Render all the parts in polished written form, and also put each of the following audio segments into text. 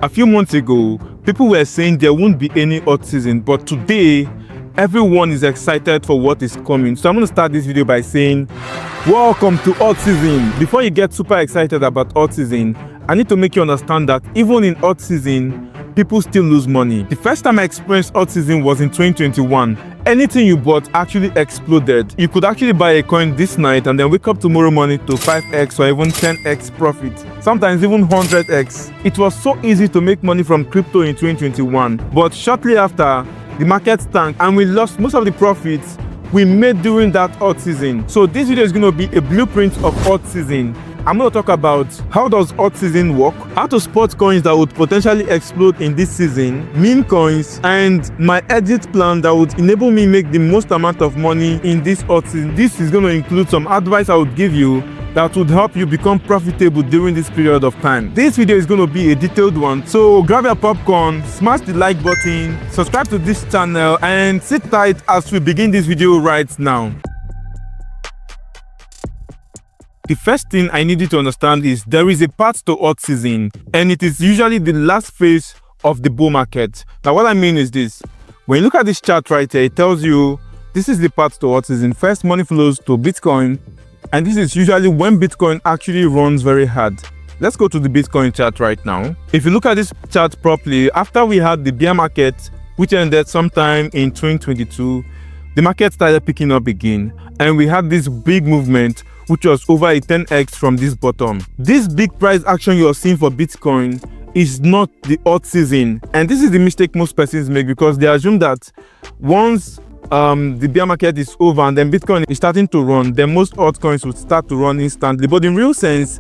A few months ago, people were saying there won't be any Altseason, but today, everyone is excited for what is coming. So I'm going to start this video by saying, welcome to Altseason. Before you get super excited about Altseason, I need to make you understand that even in Altseason, people still lose money. The first time I experienced Altseason was in 2021. Anything you bought actually exploded. You could actually buy a coin this night and then wake up tomorrow morning to 5x or even 10x profit, sometimes even 100x. It was so easy to make money from crypto in 2021, but shortly after, the market tanked and we lost most of the profits we made during that Altseason. So this video is going to be a blueprint of Altseason. I'm going to talk about how does Altseason work, how to spot coins that would potentially explode in this season, meme coins, and my exit plan that would enable me make the most amount of money in this Altseason. This is going to include some advice I would give you that would help you become profitable during this period of time. This video is going to be a detailed one, so grab your popcorn, smash the like button, subscribe to this channel, and sit tight as we begin this video right now. The first thing I need you to understand is there is a path to Altseason, and it is usually the last phase of the bull market. Now what I mean is this: when you look at this chart right here, it tells you this is the path to Altseason. First, money flows to Bitcoin, and this is usually when Bitcoin actually runs very hard. Let's go to the Bitcoin chart right now. If you look at this chart properly, after we had the bear market, which ended sometime in 2022, the market started picking up again, and we had this big movement which was over a 10x from this bottom. This big price action you're seeing for Bitcoin is not the Altseason, and this is the mistake most persons make because they assume that once the bear market is over and then Bitcoin is starting to run, then most altcoins would start to run instantly. But in real sense,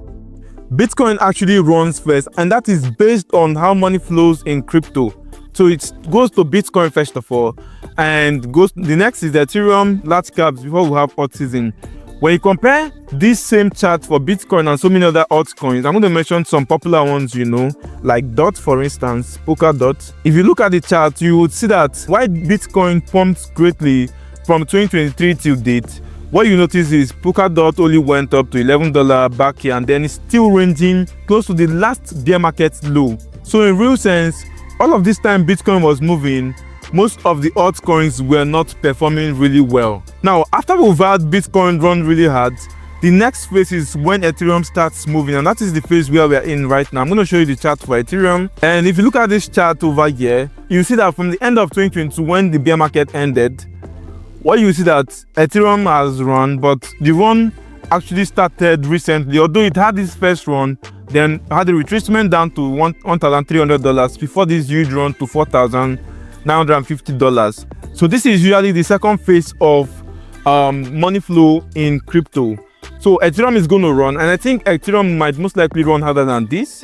Bitcoin actually runs first, and that is based on how money flows in crypto. So it goes to Bitcoin first of all, and the next is the Etheruem, large caps before we have Altseason. When you compare this same chart for Bitcoin and so many other altcoins, I'm going to mention some popular ones, like DOT, for instance, Polkadot. If you look at the chart, you would see that while Bitcoin pumped greatly from 2023 till date, what you notice is Polkadot only went up to $11 back here, and then it's still ranging close to the last bear market low. So in real sense, all of this time Bitcoin was moving, most of the altcoins were not performing really well. Now, after we've had Bitcoin run really hard, the next phase is when Ethereum starts moving, and that is the phase where we're in right now. I'm going to show you the chart for Ethereum, and if you look at this chart over here, you see that from the end of 2022, when the bear market ended, you see that Ethereum has run, but the run actually started recently. Although it had this first run, then had a retracement down to $1,300 before this huge run to $4,950. So this is usually the second phase of money flow in crypto. So Ethereum is going to run, and I think Ethereum might most likely run harder than this.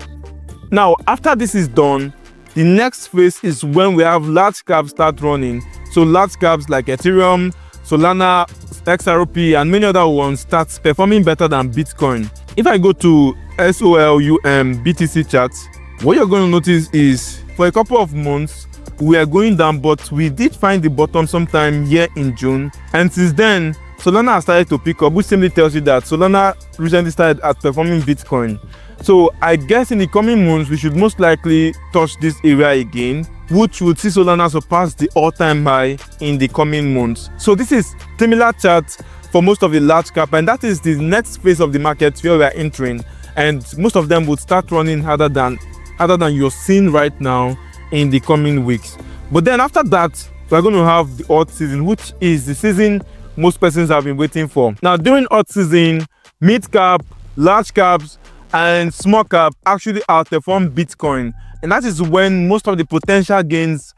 Now, after this is done, the next phase is when we have large caps start running. So large caps like Ethereum, Solana, XRP, and many other ones start performing better than Bitcoin. If I go to SOLUM BTC charts, what you're going to notice is for a couple of months, we are going down, but we did find the bottom sometime here in June, and since then Solana has started to pick up, which simply tells you that Solana recently started outperforming Bitcoin. So I guess in the coming months we should most likely touch this area again, which would see Solana surpass the all-time high in the coming months. So this is similar chart for most of the large cap, and that is the next phase of the market where we are entering, and most of them would start running harder than you're seeing right now in the coming weeks. But then after that, we're going to have the Altseason, which is the season most persons have been waiting for. Now during Altseason, mid cap, large caps, and small cap actually outperform Bitcoin, and that is when most of the potential gains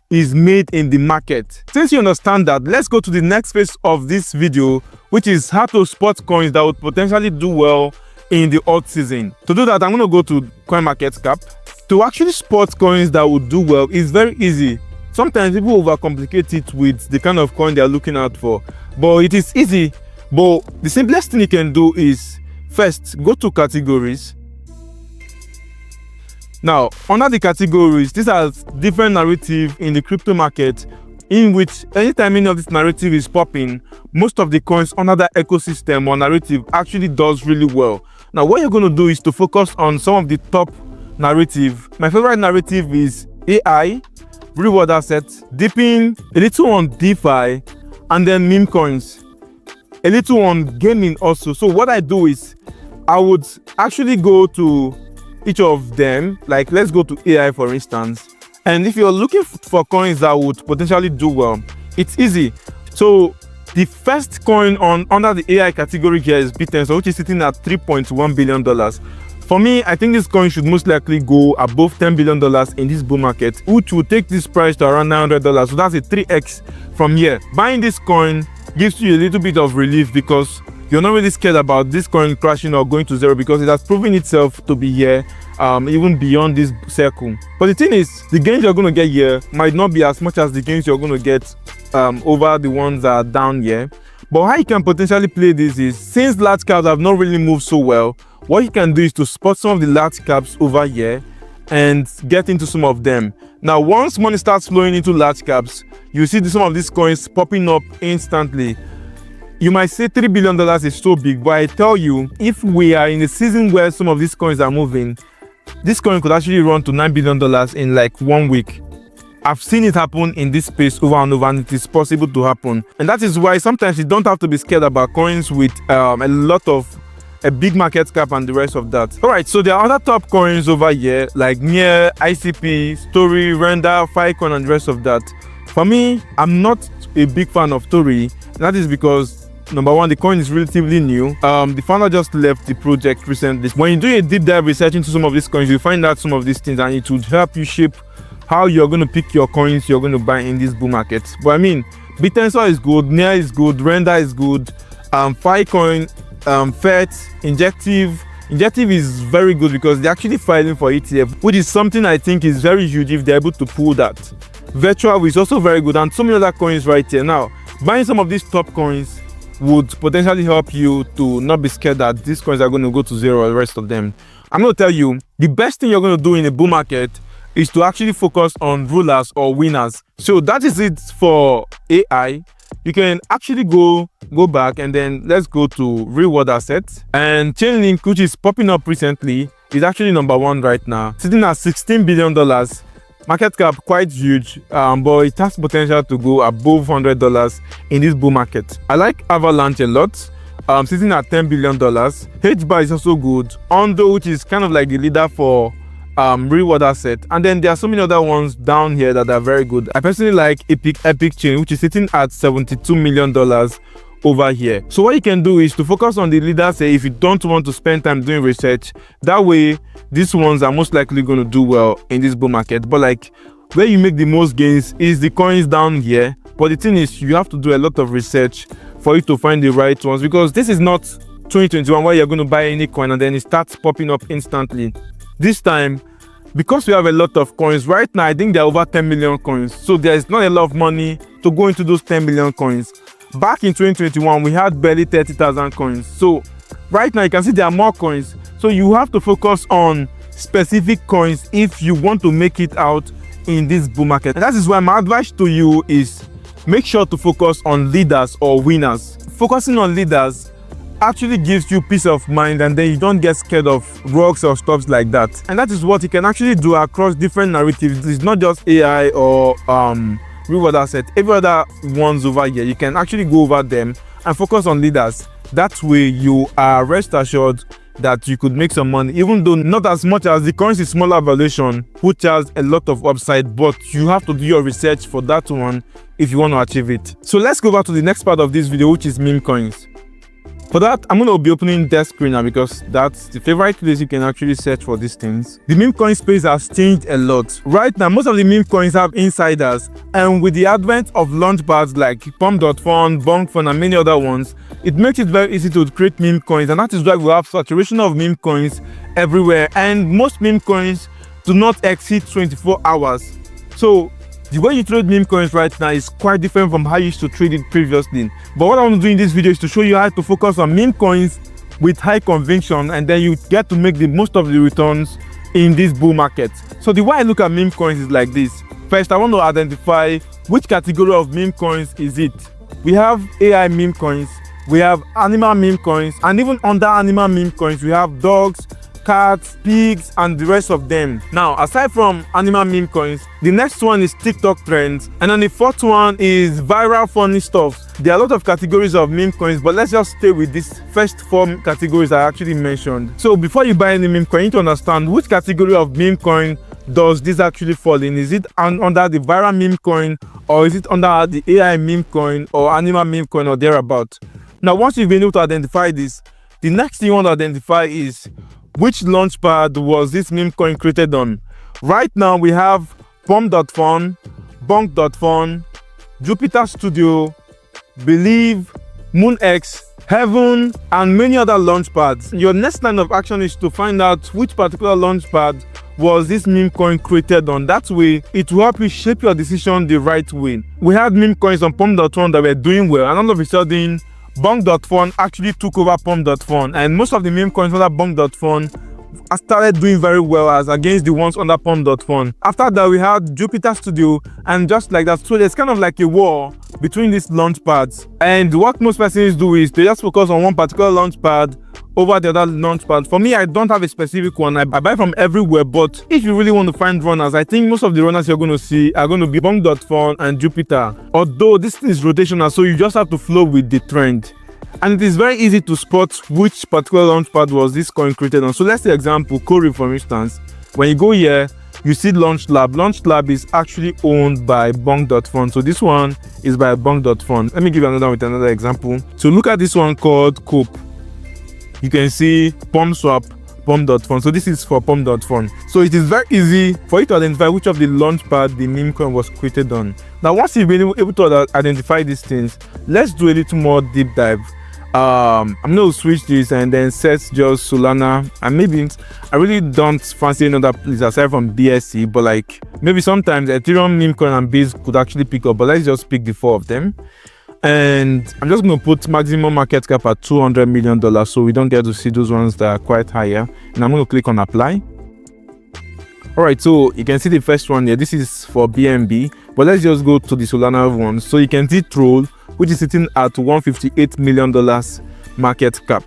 is made in the market. Since you understand that, let's go to the next phase of this video, which is how to spot coins that would potentially do well in the Altseason. To do that, I'm going to go to CoinMarketCap. To actually spot coins that would do well is very easy. Sometimes people overcomplicate it with the kind of coin they are looking out for, but it is easy. But the simplest thing you can do is first go to categories. Now under the categories, these are different narrative in the crypto market, in which anytime any of this narrative is popping, most of the coins under that ecosystem or narrative actually does really well. Now what you're going to do is to focus on some of the top narrative. My favorite narrative is AI, reward assets, dipping, a little on DeFi, and then meme coins, a little on gaming also. So what I do is I would actually go to each of them. Like, let's go to AI for instance. And if you're looking for coins that would potentially do well, it's easy. So the first coin under the AI category here is Bitcoin, which is sitting at $3.1 billion. For me, I think this coin should most likely go above $10 billion in this bull market, which will take this price to around $900. So that's a 3x from here. Buying this coin gives you a little bit of relief because you're not really scared about this coin crashing or going to zero, because it has proven itself to be here, even beyond this circle. But the thing is, the gains you're going to get here might not be as much as the gains you're going to get over the ones that are down here. But how you can potentially play this is, since large caps have not really moved so well, what you can do is to spot some of the large caps over here and get into some of them. Now, once money starts flowing into large caps, you see some of these coins popping up instantly. You might say $3 billion is so big, but I tell you, if we are in a season where some of these coins are moving, this coin could actually run to $9 billion in like 1 week. I've seen it happen in this space over and over, and it is possible to happen. And that is why sometimes you don't have to be scared about coins with a big market cap and the rest of that. All right, so there are other top coins over here like Near, ICP, Story, Render, Filecoin, and the rest of that. For me, I'm not a big fan of Story. That is because, number one, the coin is relatively new. The founder just left the project recently. When you do a deep dive research into some of these coins, you find out some of these things, and it would help you shape how you're going to pick your coins you're going to buy in this bull market. But I mean, Bitcoin is good, Near is good, Render is good, Filecoin, FET, Injective is very good because they're actually filing for ETF, which is something I think is very huge if they're able to pull that. Virtual is also very good, and so many other coins right here. Now, buying some of these top coins would potentially help you to not be scared that these coins are going to go to zero or the rest of them. I'm going to tell you, the best thing you're going to do in a bull market is to actually focus on rulers or winners. So that is it for AI. You can actually go back, and then let's go to reward assets. And Chainlink, which is popping up recently, is actually number one right now, sitting at $16 billion. Market cap quite huge, but it has potential to go above $100 in this bull market. I like Avalanche a lot, sitting at $10 billion. HBAR is also good. Ondo, which is kind of like the leader for reward asset, and then there are so many other ones down here that are very good. I personally like Epic Chain, which is sitting at $72 million over here. So what you can do is to focus on the leaders if you don't want to spend time doing research. That way, these ones are most likely going to do well in this bull market. But like, where you make the most gains is the coins down here. But the thing is, you have to do a lot of research for you to find the right ones, because this is not 2021 where you're going to buy any coin and then it starts popping up instantly. This time, because we have a lot of coins right now, I think there are over 10 million coins. So there is not a lot of money to go into those 10 million coins. Back in 2021, we had barely 30,000 coins. So right now, you can see there are more coins. So you have to focus on specific coins if you want to make it out in this bull market. And that is why my advice to you is make sure to focus on leaders or winners. Focusing on leaders actually gives you peace of mind, and then you don't get scared of rocks or stuff like that. And that is what you can actually do across different narratives. It's not just AI or reward asset. Every other ones over here, you can actually go over them and focus on leaders. That way you are rest assured that you could make some money, even though not as much as the coins is smaller valuation, which has a lot of upside, but you have to do your research for that one if you want to achieve it. So let's go back to the next part of this video, which is meme coins. For that, I'm going to be opening Desktop now because that's the favorite place you can actually search for these things. The meme coin space has changed a lot. Right now, most of the meme coins have insiders, and with the advent of launchpads like Pump.fun, Bonkfun, and many other ones, it makes it very easy to create meme coins, and that is why we have saturation of meme coins everywhere, and most meme coins do not exceed 24 hours. So the way you trade meme coins right now is quite different from how you used to trade it previously. But what I want to do in this video is to show you how to focus on meme coins with high conviction, and then you get to make the most of the returns in this bull market. So the way I look at meme coins is like this. First, I want to identify which category of meme coins is it. We have AI meme coins, we have animal meme coins, and even under animal meme coins, we have dogs, cats, pigs, and the rest of them. Now, aside from animal meme coins, the next one is TikTok trends, and then the fourth one is viral funny stuff. There are a lot of categories of meme coins, but let's just stay with these first 4 categories I actually mentioned. So before you buy any meme coin, you need to understand which category of meme coin does this actually fall in. Is it under the viral meme coin, or is it under the AI meme coin, or animal meme coin, or thereabout? Now, once you've been able to identify this, the next thing you want to identify is which launchpad was this meme coin created on. Right now, we have Pom.fun, Bonk.fun, Jupiter Studio, Believe, MoonX, Heaven, and many other launchpads. Your next line of action is to find out which particular launchpad was this meme coin created on. That way, it will help you shape your decision the right way. We had meme coins on Pom.fun that were doing well, and all of a sudden, Bonk.fun actually took over Pom.fun, and most of the meme coins under Bonk.fun started doing very well as against the ones under Pom.fun. After that, we had Jupiter Studio, and just like that, so there's kind of like a war between these launchpads. And what most persons do is they just focus on one particular launchpad over the other launchpad. For me, I don't have a specific one. I buy from everywhere, but if you really want to find runners, I think most of the runners you're going to see are going to be Bonk.fun and Jupiter. Although this is rotational, so you just have to flow with the trend. And it is very easy to spot which particular launchpad was this coin created on. So let's say example, Corey, for instance. When you go here, you see Launch Lab. Launch Lab is actually owned by Bonk.fun. So this one is by Bonk.fun. Let me give you another one with another example. So look at this one called Cope. You can see PomSwap, Pom.fun. So this is for Pom.fun. So it is very easy for you to identify which of the launchpad the meme coin was created on. Now, once you've been able to identify these things, let's do a little more deep dive. I'm going to switch this and then set just Solana, and maybe I really don't fancy another place aside from BSC, but like maybe sometimes Ethereum, meme coin, and Biz could actually pick up, but let's just pick the 4 of them. And I'm just going to put maximum market cap at $200 million, so we don't get to see those ones that are quite higher. And I'm going to click on apply. All right, so you can see the first one here. This is for BNB, but let's just go to the Solana one. So you can see Troll, which is sitting at $158 million market cap.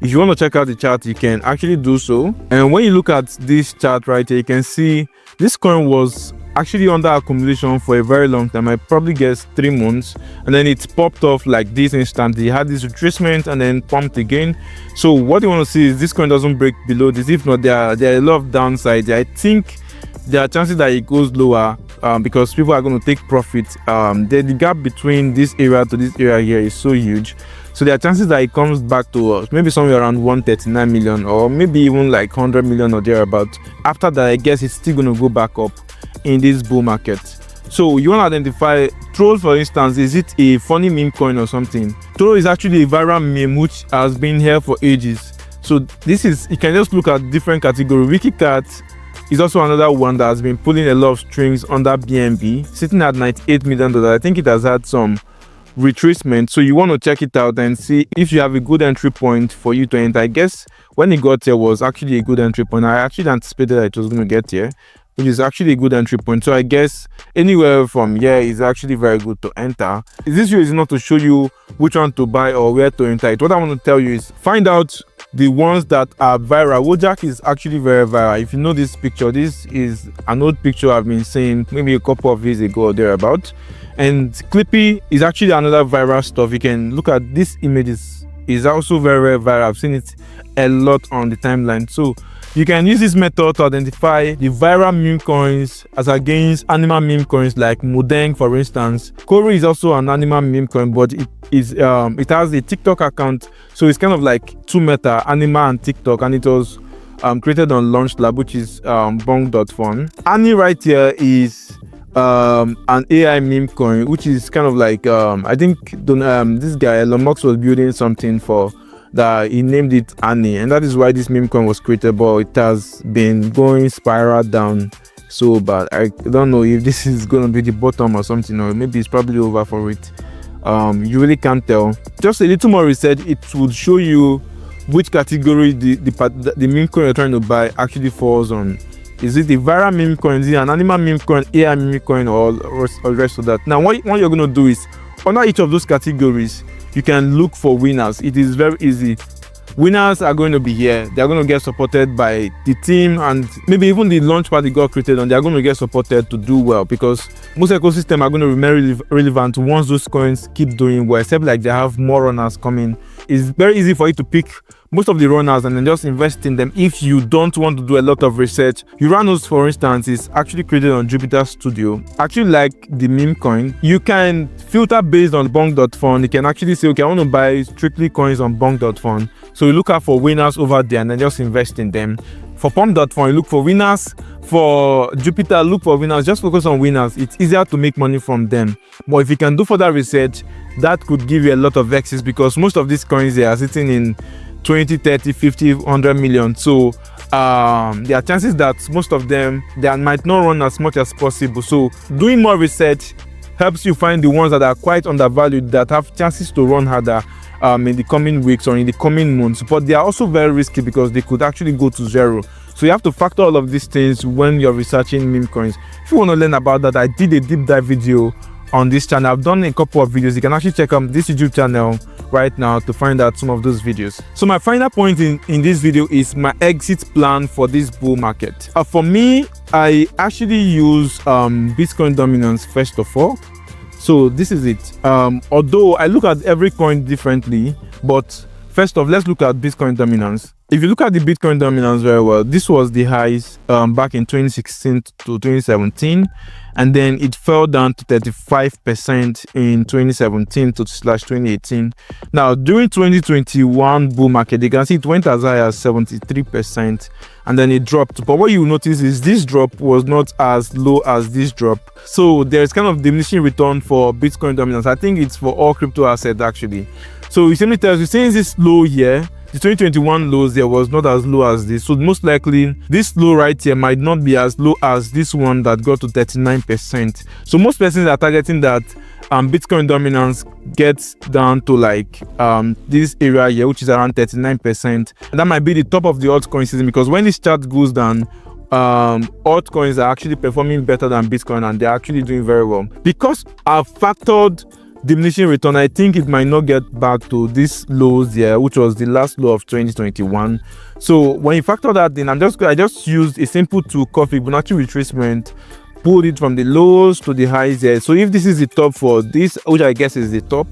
If you want to check out the chart, you can actually do so. And when you look at this chart right here, you can see this coin was actually under accumulation for a very long time. I probably guess 3 months, and then it popped off like this instantly. It had this retracement and then pumped again. So what you want to see is this coin doesn't break below this. If not, there are a lot of downsides. I think there are chances that it goes lower because people are going to take profit. The gap between this area to this area here is so huge. So there are chances that it comes back to us, maybe somewhere around 139 million, or maybe even like 100 million or thereabout. After that, I guess it's still going to go back up in this bull market. So you want to identify Troll, for instance. Is it a funny meme coin or something? Troll is actually a viral meme which has been here for ages. So this is, you can just look at different categories. WikiCat is also another one that has been pulling a lot of strings under BNB, sitting at $98 million. I think it has had some retracement, so you want to check it out and see if you have a good entry point for you to enter. I guess when it got here was actually a good entry point. I actually anticipated that it was going to get here, which is actually a good entry point. So I guess anywhere from here is actually very good to enter. This video is not to show you which one to buy or where to enter it. What I want to tell you is find out the ones that are viral. Wojak is actually very viral. If you know this picture, this is an old picture I've been seeing maybe a couple of years ago or thereabout. And Clippy is actually another viral stuff. You can look at this image, is also very viral. I've seen it a lot on the timeline. So you can use this method to identify the viral meme coins as against animal meme coins like Mudeng, for instance. Corey is also an animal meme coin, but it has a TikTok account, so it's kind of like 2 meta, animal and TikTok, and it was created on Launch Lab, which is Bonk.fun. Annie right here is an AI meme coin, which is kind of like I think this guy Elon Musk was building something for that. He named it Annie, and that is why this meme coin was created, but it has been going spiral down so bad. I don't know if this is going to be the bottom or something, or maybe it's probably over for it. You really can't tell. Just a little more research, it would show you which category the meme coin you're trying to buy actually falls on. Is it a viral meme coin, is it an animal meme coin, AI meme coin, or the rest of that? Now, what you're going to do is, under each of those categories, you can look for winners. It is very easy. Winners are going to be here. They're going to get supported by the team, and maybe even the launch pad they got created on. They're going to get supported to do well, because most ecosystems are going to remain relevant once those coins keep doing well, except like they have more runners coming. It's very easy for you to pick most of the runners and then just invest in them if you don't want to do a lot of research. Uranus, for instance, is actually created on Jupyter Studio. Actually, like the Memecoin, you can filter based on bonk.fun. You can actually say, okay, I want to buy strictly coins on bonk.fun. So you look out for winners over there and then just invest in them. For pump.fun, you look for winners. For Jupyter, look for winners. Just focus on winners. It's easier to make money from them. But if you can do further research, that could give you a lot of exits, because most of these coins, they are sitting in 20, 30, 50, 100 million. So there are chances that most of them, they might not run as much as possible. So doing more research helps you find the ones that are quite undervalued, that have chances to run harder in the coming weeks or in the coming months. But they are also very risky because they could actually go to zero. So you have to factor all of these things when you're researching meme coins. If you want to learn about that, I did a deep dive video on this channel. I've done a couple of videos. You can actually check out this YouTube channel right now to find out some of those videos. So my final point in this video is my exit plan for this bull market. For me, I actually use Bitcoin dominance first of all. So this is it. Although I look at every coin differently, but first off, let's look at Bitcoin dominance. If you look at the Bitcoin dominance very well, this was the highs back in 2016 to 2017, and then it fell down to 35% in 2017 to /2018. Now, during 2021 bull market, you can see it went as high as 73%, and then it dropped. But what you notice is this drop was not as low as this drop. So there's kind of diminishing return for Bitcoin dominance. I think it's for all crypto assets actually. So it simply tells you, since this low here, the 2021 lows there was not as low as this. So most likely this low right here might not be as low as this one that got to 39%. So most persons are targeting that Bitcoin dominance gets down to like this area here, which is around 39%. And that might be the top of the altcoin season, because when this chart goes down, altcoins are actually performing better than Bitcoin, and they're actually doing very well. Because I've factored diminishing return, I think it might not get back to this lows here, which was the last low of 2021. So when you factor that in, I just used a simple tool called Fibonacci retracement, pulled it from the lows to the highs here. So if this is the top for this, which I guess is the top,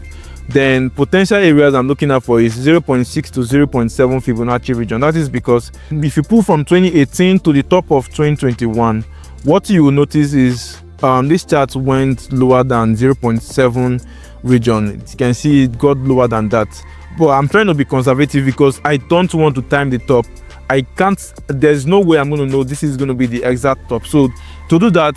then potential areas I'm looking at for is 0.6 to 0.7 Fibonacci region. That is because if you pull from 2018 to the top of 2021, what you will notice is this chart went lower than 0.7 region. You can see it got lower than that. But I'm trying to be conservative because I don't want to time the top. I can't, there's no way I'm going to know this is going to be the exact top. So to do that,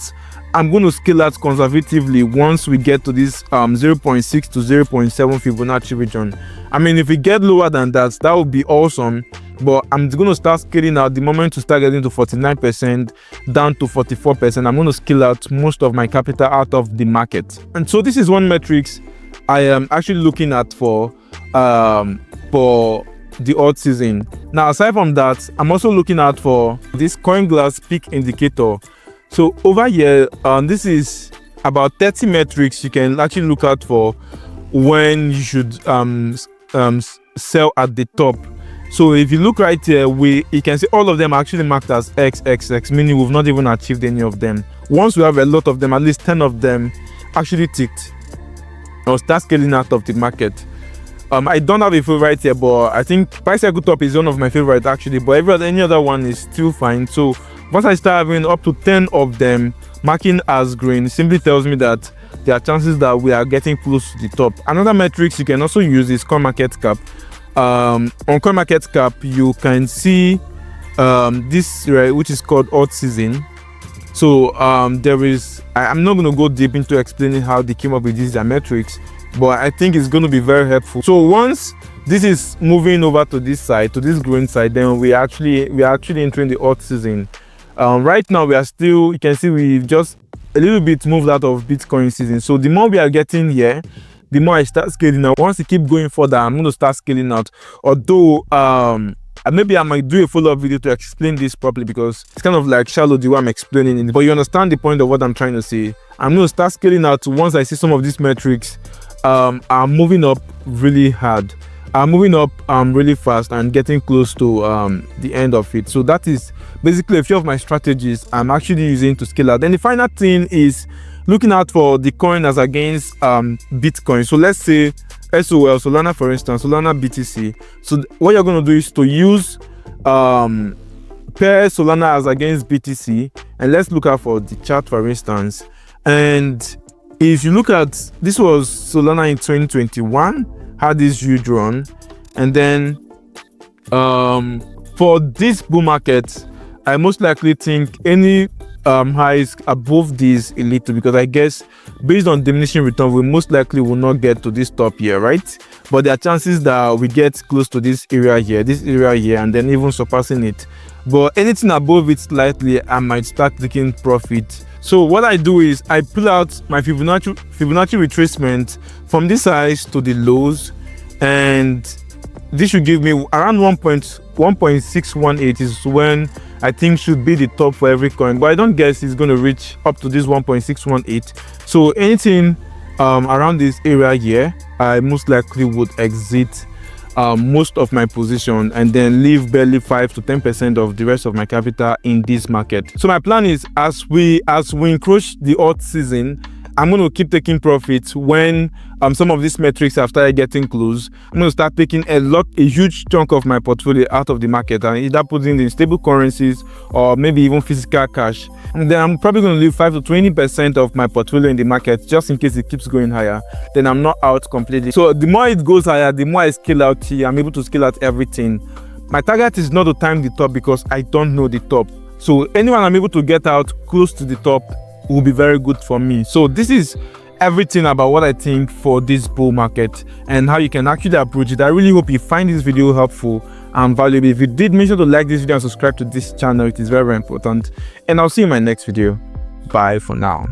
I'm going to scale out conservatively once we get to this 0.6 to 0.7 Fibonacci region. I mean, if we get lower than that, that would be awesome. But I'm going to start scaling out the moment to start getting to 49% down to 44%. I'm going to scale out most of my capital out of the market. And so this is one metrics I am actually looking at for the Altseason. Now, aside from that, I'm also looking out for this CoinGlass peak indicator. So over here, this is about 30 metrics you can actually look out for when you should sell at the top. So if you look right here, you can see all of them are actually marked as XXX, meaning we've not even achieved any of them. Once we have a lot of them, at least 10 of them actually ticked, I'll start scaling out of the market. I don't have a favorite here, but I think price cycle top is one of my favorites actually, but any other one is still fine. So once I start having up to 10 of them marking as green, simply tells me that there are chances that we are getting close to the top. Another metrics you can also use is CoinMarketCap. On CoinMarketCap, you can see this, right, which is called Altseason. So there is, I'm not going to go deep into explaining how they came up with these metrics, but I think it's going to be very helpful. So once this is moving over to this side, to this green side, then we are actually entering the Altseason. Right now we are still, you can see we've just a little bit moved out of Bitcoin season. So the more we are getting here, the more I start scaling out. Once you keep going further, I'm going to start scaling out. Although maybe I might do a follow-up video to explain this properly, because it's kind of like shallow the way I'm explaining it. But you understand the point of what I'm trying to say. I'm going to start scaling out once I see some of these metrics are moving up really hard. are moving up really fast and getting close to the end of it. So that is basically a few of my strategies I'm actually using to scale out. Then the final thing is looking out for the coin as against Bitcoin. So let's say SOL, Solana for instance, Solana BTC. So what you're going to do is to use pair Solana as against BTC, and let's look out for the chart for instance. And if you look at, this was Solana in 2021, had this huge run, and then for this bull market, I most likely think any highs above this a little, because I guess based on diminishing return, we most likely will not get to this top here, right? But there are chances that we get close to this area here, and then even surpassing it. But anything above it slightly, I might start taking profit. So what I do is I pull out my Fibonacci retracement from this highs to the lows, and this should give me around 1.618 is when I think should be the top for every coin, but I don't guess it's going to reach up to this 1.618. So anything around this area here, I most likely would exit most of my position and then leave barely 5 to 10% of the rest of my capital in this market. So my plan is, as we encroach the alt season, I'm going to keep taking profits when some of these metrics have started getting close. I'm going to start taking a huge chunk of my portfolio out of the market and either putting in stable currencies or maybe even physical cash. And then I'm probably going to leave 5 to 20% of my portfolio in the market just in case it keeps going higher. Then I'm not out completely. So the more it goes higher, the more I scale out here. I'm able to scale out everything. My target is not to time the top because I don't know the top. So anyone I'm able to get out close to the top will be very good for me. So this is everything about what I think for this bull market and how you can actually approach it. I really hope you find this video helpful and valuable. If you did, make sure to like this video and subscribe to this channel. It is very, very important. And I'll see you in my next video. Bye for now.